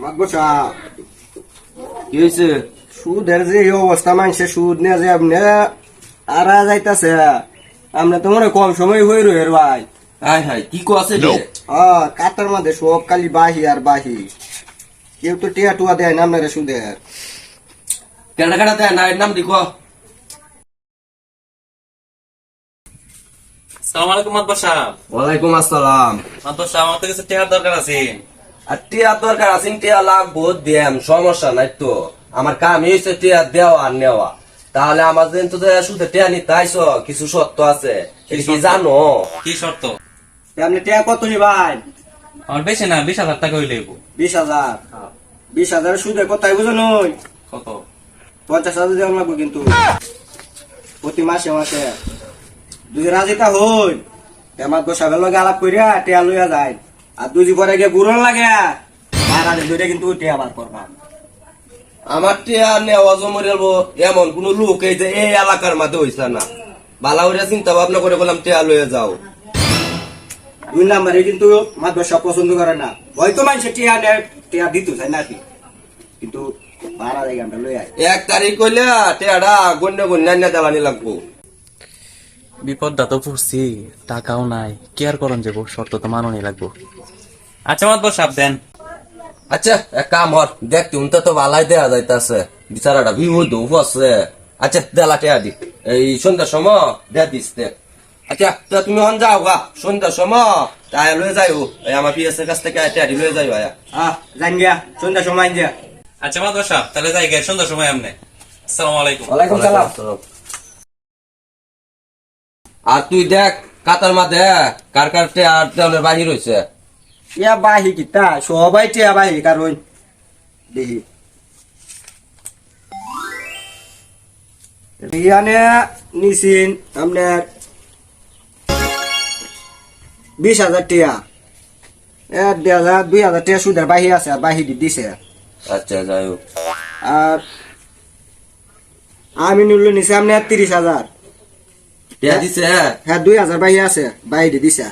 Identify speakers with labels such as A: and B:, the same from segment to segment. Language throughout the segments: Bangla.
A: মাতবো সাহেব কি হয়েছে? সুদের যে এই অবস্থা, মানুষের সুদ নিয়ে যে আপনি আরা যাইতাছে, আমরা তো মনে কম সময় হয়ে রয়ে ভাই।
B: হাই হাই কি কো আছে রে?
A: কাতার মধ্যে সব খালি বাহি আর বাহি, কেউ তো টিয়া টুয়া দেয় না আপনারা সুদের।
B: কেডা কেডা দেয় না এর নাম দেখো।
C: আসসালামু আলাইকুম মাতবর সাহেব।
B: ওয়ালাইকুম আসসালাম।
C: মাতবর সাহেব, আমার তো কিছু টাকার দরকার আছে।
B: আর টিয়া দরকার আছে, টিয়া লাগবো, দেম, সমস্যা নাই তো। আমার কাম হয়েছে টিয়া দেওয়া আর নেওয়া। তাহলে আমার দিন তো শুধু টিয়া নিতে আইসো, কিছু সত্য আছে, এটা কি জানো?
C: কি শর্ত?
A: আপনি টিয়া কত নিবেন?
C: আমার বেশি না, 20,000 টাকা হইলে হইবো।
A: 20,000। 20,000 সুদের কোথায় বুঝো নই?
C: কত?
A: 50,000 দেওয়া লাগবো কিন্তু প্রতি মাসে মাসে। দুই রাজিটা হই আমার গোসাবের লগে আলাপ করিয়া টিয়া লইয়া যায়, আর দুজি পরে গিয়ে গুড়ন লাগে আর দুইটা কিন্তু টিয়া বার করবা।
B: আমার টিয়া নেওয়া জমরিয়ালবো এমন কোন লোক এই যে এই এলাকার মধ্যে হইছে না। বালাউরিয়া চিন্তা ভাবনা করে বললাম টিয়া লয়ে যাও।
A: 2 নাম্বারে কিন্তু মাদ্রাসা পছন্দ করে না, হয়তো মানুষের টিয়া নেয়, টিয়া দিত চাই নাকি, কিন্তু ভাড়া জায়গা আমরা লই আই।
B: 1 তারিখ কইলে টিয়াটা গণ্য গণ্য দেওয়ানি লাগবো।
C: বিপদটা তো পড়ছি, টাকাও নাই, কি আর করন যাবো, শর্ত তো মাননি লাগবো। আচ্ছা মাতবর সাহেব দেন।
B: আচ্ছা এক কাম হর, দেখ তুমি তো ভালাই দেয়া যাইতাছে, বিচারাটা বিপদ আছে। আচ্ছা দেলা টিয়া দি, এই সন্ধ্যার সময় দেয়া দিস দেখ। আচ্ছা তা তুমি হন যাও গা, সন্ধ্যার সময় তাই লয়ে যাইও, এই আমার পিএসের কাছ থেকে টিয়া দি লয়ে যাইও।
A: জান গিয়া সন্ধ্যা সময় যা।
C: আচ্ছা মাতবর সাহেব, তাহলে যাই গে, সন্ধ্যার সময় আমনে। আসসালামু আলাইকুম।
A: ওয়ালাইকুম সালাম।
B: আর তুই দেখ কাতার মাঝে কার কার টিয়া বাহির হয়েছে।
A: ইয়া বাহি কিতা সবাই টিয়া বাহি, কারণ দেখি ইয়ানে নিছিন আপনার 20,000 টিয়া, 1,500 2,000 টিয়া সুদের বাহি আছে, আর বাহি দিছে।
B: আচ্ছা যাই হোক।
A: আর আমি নিল নিছে আপনার 30,000।
B: টিয়া দিছে
A: হ্যাঁ 2,000 বাহি আছে, বাহি দিছে।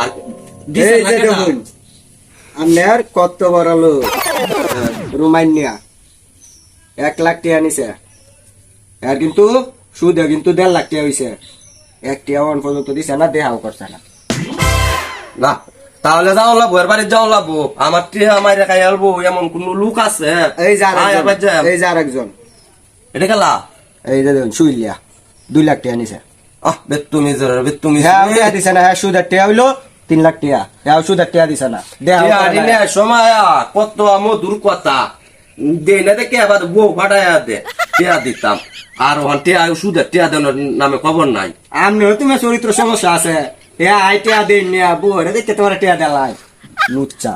B: আর
A: এই
B: দিছে না
A: যে
B: কেডা?
A: দেখুন আপনার কত বড় লোক, রোমানিয়া 1 লাখ টিয়া নিছে, আর কিন্তু সুদে কিন্তু 1.5 লাখ টিয়া হইছে। 1 টিয়া অন পর্যন্ত দিছে না, দেহাও করছে না।
B: না তাহলে যাও লাগবো, এর বাড়ি যাও লাগবো। আমার টিয়া মাইরে খাই আলবো এমন কোন লোক আছে?
A: এই যে
B: আয় আবার যাই।
A: এই যে আরেকজন,
B: এটা গেলা
A: এই যে দেখুন সুইলিয়া 2 লাখ টিয়া নিছে।
B: বেতুমি বেতুমি
A: হ্যাঁ টিয়া দিছে না, হ্যাঁ সুদের টিয়া হইলো 3 লাখ টিয়া, হ্যাঁ সুদের টিয়া দিছে না, দেহাও করে না।
B: সময় কত মধুর কথা দে না, দেখে আবার বউ ফাটাইয়া দে, টিয়া দিতাম। আর ওখান টিয়া সুদের টিয়া দেওয়ার নামে খবর নাই।
A: আমনি তুমি চরিত্র সমস্যা আছে, আই টিয়া দিন নিয়া বউরে দেখতে তোমার টিয়া দেলাই লুচ্চা।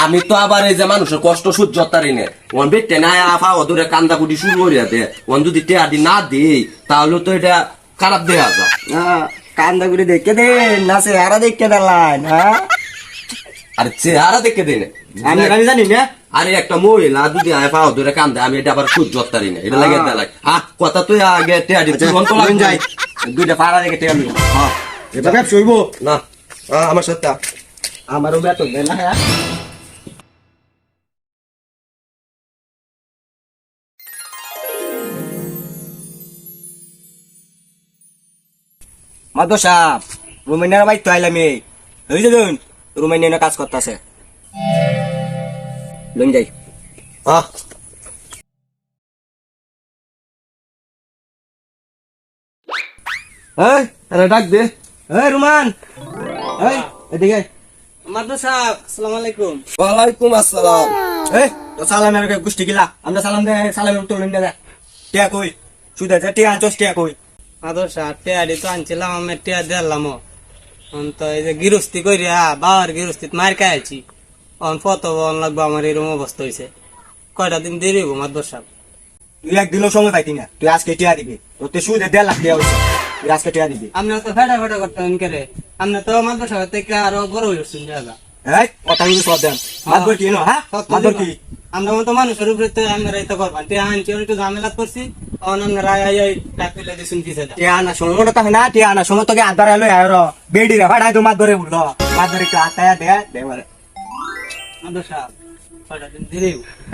B: আমি তো আবার এই যে মানুষের কষ্ট সহ্য তারি নে, ওন বেটে না আফা ওদরে কান্দা কুটি শুরু করিয়া দে, ওন যদি টিয়া দি না দেই তাহলে তো এটা খারাপ দেখা যায়।
A: কান্দা করে দেখে দেন না, চেহারা দেখে দেলাইন। হ্যাঁ
B: আরে চেহারা দেখে দেয় না,
A: আমি জানি না।
B: আরে একটা মহিলা যদি আফা ওদরে কান্দে, আমি এটা আবার সহ্য তারি না, এটা লাগে দেলাই। কথা তুই আগে টিয়া দি
A: যাই 2টা পাড়া দেখে টিয়া লই। হ্যাঁ এটা ব্যবসা হইব
B: না। আমার সাথে
A: আমারও বেতন দেয় না। হ্যাঁ মাদো সাহেব, রোমানিয়ার বাইক তো আইলাম, এই যে দেখুন রোমানিয়া কাজ করতেছে, লইন যাই।
B: ডাক দে।
A: এই রুমান, এই এদিকে। মাদো সাহেব আসসালামু আলাইকুম।
B: ওয়ালাইকুম আসসালাম।
A: এই তো সালামের গোষ্ঠী গিলা, আমরা সালাম দে, সালামের উত্তর লইন দে। টিয়া কই সুদে টিয়া আনছস, টিয়া কই?
D: মাদর সাহেব টিয়া তো আনছিলাম, আমি টিয়া দিলাম। তো এই যে গৃহস্থী করিয়া বাবার গৃহস্থিত মার খাইছি, কত বন লাগবো, আমার এরকম অবস্থা হয়েছে। কয়টা দিন দেরি হইব মাদর সাহেব?
A: তুই একদিনও সময় পাইতি না, তুই আজকে টিয়া দিবি, তোর সুদে 1.5 লাখ টিয়া হয়েছে, তুই আজকে টিয়া দিবি।
D: আপনার তো ফেটা ফেটা করতেন কেরে, আপনার তো মাদর সাহেব থেকে আরো বড় হয়েছেন দাদা।
A: এই কথা কিন্তু সব দেন, মাদর কি না? হ্যাঁ মাদর কি?
D: আমরা মতো মানুষের উপরে তো আমরা এই তো করবান, টিয়া আনছি একটু ঝামেলা করছি, তখন আপনারা তুলে দিয়েছেন পিছিয়ে।
A: টিয়া আনা সময় মতো থাকে না, টিয়া আনা সময় তোকে আদার এলো আর বেডি রে ভাড়াই তো মাদরে উঠলো, মাদরে একটু আতায়া দে দেবারে।
D: মাদর সাহেব কয়টা দিন দেরি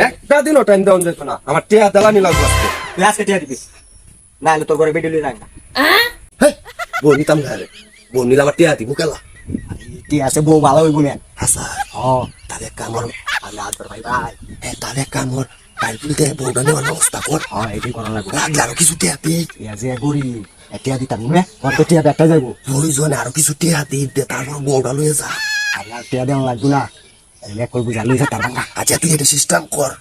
B: একটা দিনও টাইম দেওয়া যেত না আমার টিয়া দেওয়ানি লাগবে আজকে।
A: তুই আজকে টিয়া দিবি না হলে তোর ঘরে বেডি লই যাই না
B: হেই, বউ নিতাম না রে, বউ নিলে আমার টিয়া দিব কেলা।
A: টিয়া আছে বউ ভালো হইব না
B: হাসা
A: ও
B: তাহলে কামর,
A: আল্লাহ আকবার ভাই ভাই
B: তাহলে কামর পাইপুল দিয়ে বউটা নেওয়ার ব্যবস্থা কর।
A: হ্যাঁ এটাই করা লাগবে
B: লাগলে আরো কিছু টিয়া দিই,
A: টিয়া যে গরি টিয়া দিতাম না তোর তো টিয়া ব্যাগটা যাইব
B: প্রয়োজনে আরো কিছু টিয়া দিই দে, তারপর বউটা লয়ে যা।
A: আল্লাহ টিয়া দেওয়া লাগবে না এক করে বুঝা লই যা তার না
B: আচ্ছা তুই এটা সিস্টেম কর।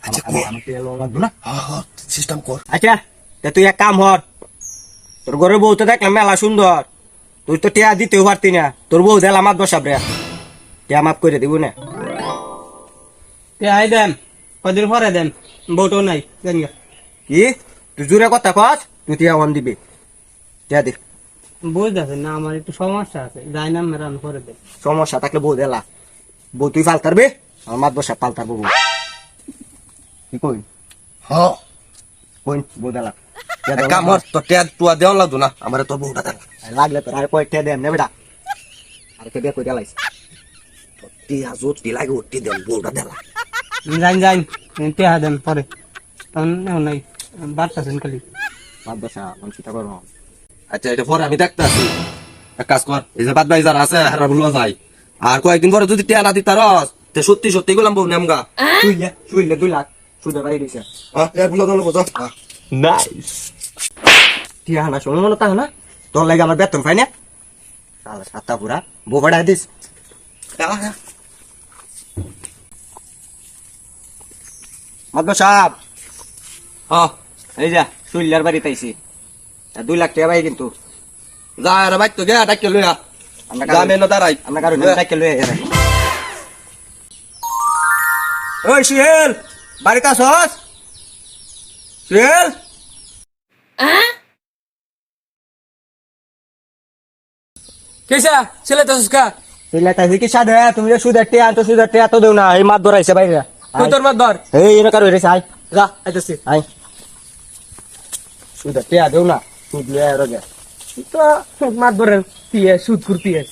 A: আচ্ছা
B: কর।
A: আমার টিয়া লওয়া লাগবে না
B: সিস্টেম কর।
A: আচ্ছা তা তুই এক কাম হর তোর ঘরে বউ তো দেখলাম মেলা সুন্দর তুই তো টিয়া দিতেও পারতি না তোর বউ দেল আমার বসাব রে টিয়া মাফ করে দিব না
D: আই দেন কদিন পরে দেন বউটাও নাই দেন গা।
A: কি তুই জোরে কথা কস তুই টিয়া অন দিবি টিয়া দে
D: বুঝতেছেন না আমার একটু সমস্যা আছে যাই না মেরান করে দেন
A: সমস্যা থাকলে বউ দেলা বউ তুই পাল্টারবি আমার মাত বসা পাল্টারবো বউ কি কই
B: হ্যাঁ
A: কই বউ দেলা
B: কামর তোর টিয়া টুয়া দেওয়া লাগতো না, আমার তোর বউটা দেন।
A: লাগলে তোর আর কয়েক টিয়া দেন নে বেটা আর কে বিয়ে করে দেলাইস
B: টিয়া যদি লাগে উঠতে দেন, বউটা দেলা।
D: যাইন যাইন টিয়া দেন পরে তখন নাই বাড়তেছেন খালি
A: মাত বসা মানুষটা করো
B: আচ্ছা এটা পরে আমি দেখতে আসি, এক কাজ কর, এই যে বাদ বাই যারা আছে হারা ভুলো যায়, আর কয়েকদিন পরে যদি টিয়া না দিতে পারস তে সত্যি সত্যি গেলাম বউ নেমগা।
A: শুইলে 2 লাখ সুদে বাড়ি দিছে
B: ভুলো দল বোঝো।
A: নাইস টিয়া না শোনো মনে তা না তোর লাগে আমার বেতন পাই না সালা সাতটা পুরা বউ বাড়াই দিস মাদবা সাহেব
B: হ্যাঁ
A: এই যা শুইলার বাড়ি তাইছি 2 লাখ টাকা পাই কিন্তু
B: যা আর বাইক তো গে ডাকে লইয়া
A: আমরা
B: যা মেনো দাঁড়াই
A: আমরা কারো টাকা লয়ে যাবে ওই শিহেল বাড়িতে আসস শিহেল
C: কেসা ছেলে তো সুস্কা
A: শুইলা তাইছি কি সাদে তুমি যে সুদের টিয়া তো সুদের টিয়া তো দেও না এই মাত ধরাইছে বাইরে
C: তুই তোর মাত ধর
A: এই এর কারো রেছে আই
C: যা আইতাছি
A: আই সুদের টিয়া দেও না সুদ লয়ে রগে
C: তো মাত ধরে পিএস সুদ কুর পিএস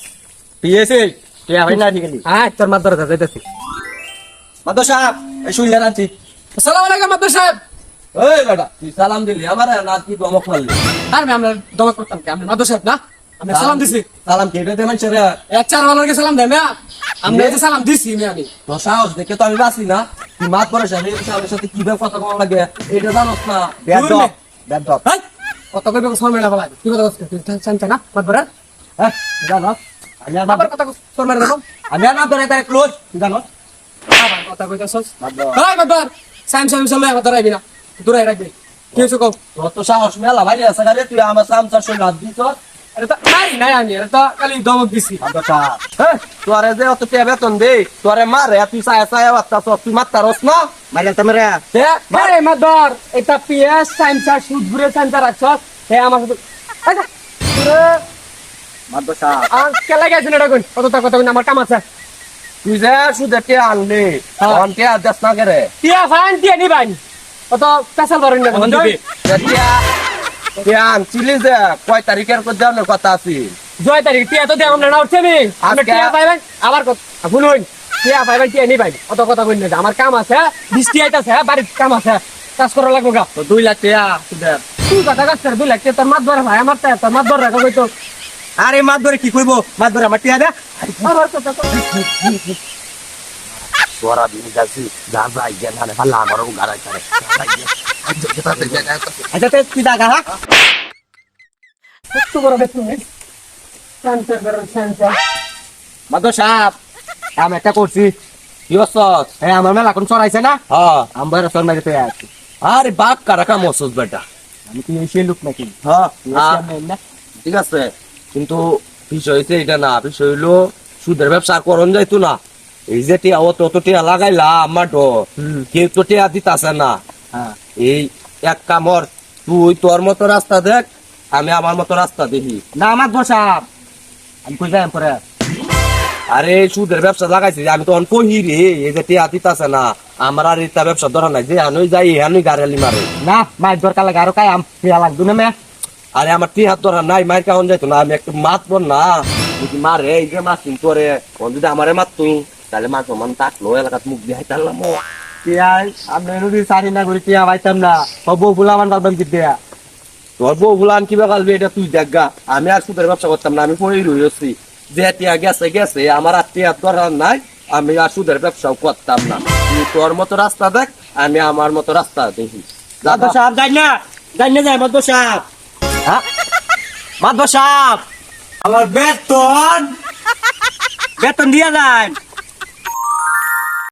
A: পিএসএ টিয়া ভাই না ঠিক আছে
C: হ্যাঁ তোর মাত ধরে যাইতাছি
A: মাদবা সাহেব এই শুইলা আনছি
C: আসসালামু আলাইকুম মাদ্দর সাহেব।
B: ওই বেটা তুই সালাম দিলি আমার না কি দমক মারলি।
C: আর আমি আমরা দমা করতাম কি আমি মাদ্দর সাহেব না আমি সালাম দিছি
B: সালাম কে এটা মানুষ রে,
C: এক চার বালরকে সালাম দেয় না আমরা এই যে সালাম দিছি আমি
B: তোর সাহস দেখে তো আমি বাঁচি না, তুই মাত পরে সাথে সাথে সাথে কিভাবে কথা কম লাগে এটা জানোস না।
A: বেদব বেদব
C: হাই কত কইবে সময় মেলা বলা কি কথা বলছিস তুই চাইছ না মাদ্দর
A: হ্যাঁ জানো আমি আর
C: আবার কথা তোর মারে দেখো
A: আমি আর মাদবা তাই ক্লোজ জানো
C: আবার কথা কইতাছস
A: মাদবা
C: হাই মাদ্দর সাইম সাইম সামনে আমার ধরাইবি না দূরে রাখবি কি হইছে কও
B: তোর তো সাহস মেলা ভাই আছে রে, তুই আমার সামসার সঙ্গে হাত দিছ।
C: আরে তো নাই আমি এটা তো খালি দমক দিছি
A: মাদবা সাহেব
B: হ্যাঁ তোরে যে অত টিয়া বেতন দে তোরে মারে তুই ছায়া ছায়া বাচ্চা তুই মাত্তারস না।
A: মাইলেন তোমরা
C: আরে মাদ্দর এটা পিএস সাইম চার সুদ ঘুরে সাইম চার রাখছস হে আমার সাথে আচ্ছা
A: মাদবা সাহেব
C: আর কে লাগাইছেন এটা কই কত কথা কই আমার কাম আছে
B: তুই যে শুধু টিয়া আনলি তখন টিয়া দেশ না করে
C: টিয়া ফাইন টিয়া নিবাই কত পেশাল ধরেন না দিবি
B: টিয়া টিয়া আনছিলি যে কয় তারিখের দেওয়ার কথা আছে।
C: 6 তারিখ টিয়া তো দেব না উঠছে আমি আপনি টিয়া পাইবেন আবার কত ভুল হইন টিয়া পাইবেন টিয়া নিবাই কত কথা কই না আমার কাম আছে বৃষ্টি আইতাছে বাড়ির কাম আছে কাজ করা লাগবে গা
B: তো 2 লাখ টিয়া সুদের
C: তুই কথা কাজ কর 2 লাখ তোর মাত ধরে ভাই আমার তোর মাত ধরে রাখো কই তো
A: আরে মাত ধরে কি কইবো মাত ধরে আমার টিয়া দে
C: আবার কথা কর
B: তোরা দিন যাচ্ছি যা যা ইয়া না পাল্লা আমারও গাড়াই করে
A: আচ্ছা তুই দাগা হ্যাঁ
C: কত বড় দেখুন সেন্টার করেন সেন্টার
A: মাদবা সাহেব আমি একটা করছি
B: কি হচ্ছস?
A: হ্যাঁ আমার মেলা কোন চড়াইছে না
B: হ্যাঁ
A: আমার সর মাঝে তো আছি
B: আরে বাপ কারা কাম হচ্ছস বেটা।
A: আমি কি এসে লোক নাকি
B: হ্যাঁ
A: না
B: ঠিক আছে কিন্তু বিষয় হইছে এটা না, বিষয় হইলো সুদের ব্যবসা আর করন যাইতো না। এই যে টিয়া অত টিয়া লাগাইলা আমার তো কেউ তো টিয়া দিতাছে না।
A: হ্যাঁ
B: এই এক কামর তুই তোর মতো রাস্তা দেখ, আমি আমার মতো রাস্তা দেখি।
A: না মাদবা সাহেব আমি কই যাই পরে
B: আরে সুদের ব্যবসা লাগাইছি আমি তখন কহি রে এই যে টিয়া দিতাছে না আমার আর এটা ব্যবসা ধরা নাই যে আনুই যাই আনুই গাড়ি মারে
A: না মাছ দরকার লাগে আরো কাই আম পিয়া লাগতো না মে
B: আরে আমার টিয়া ধরা নাই মায়ের কারণ যাইতো না আমি একটু মাতব না যদি মারে এই যে মাছ তোরে যদি আমারে মাত তুই তাহলে মান সম্মান থাকলো এলাকাত মুখ দিয়ে হাইতারলাম
C: টিয়া আপনি যদি চারি না করি টিয়া পাইতাম না সব ফুলা মান পারতাম কি দেয়া
B: তোর বউ গুলান কিবা কালবি এটা তুই দেখা আমি আর সুদের ব্যবসা করতাম না আমি পড়ে রয়েছি যে টিয়া গেছে গেছে আমার আর টিয়া দরকার নাই আমি আর সুদের ব্যবসাও করতাম না তুই তোর মতো রাস্তা দেখ আমি আমার মতো রাস্তা দেখি
C: মাদব সাহেব যাই না যায় মাদব সাহেব হ্যাঁ মাদব সাহেব আমার বেতন বেতন দিয়া যায়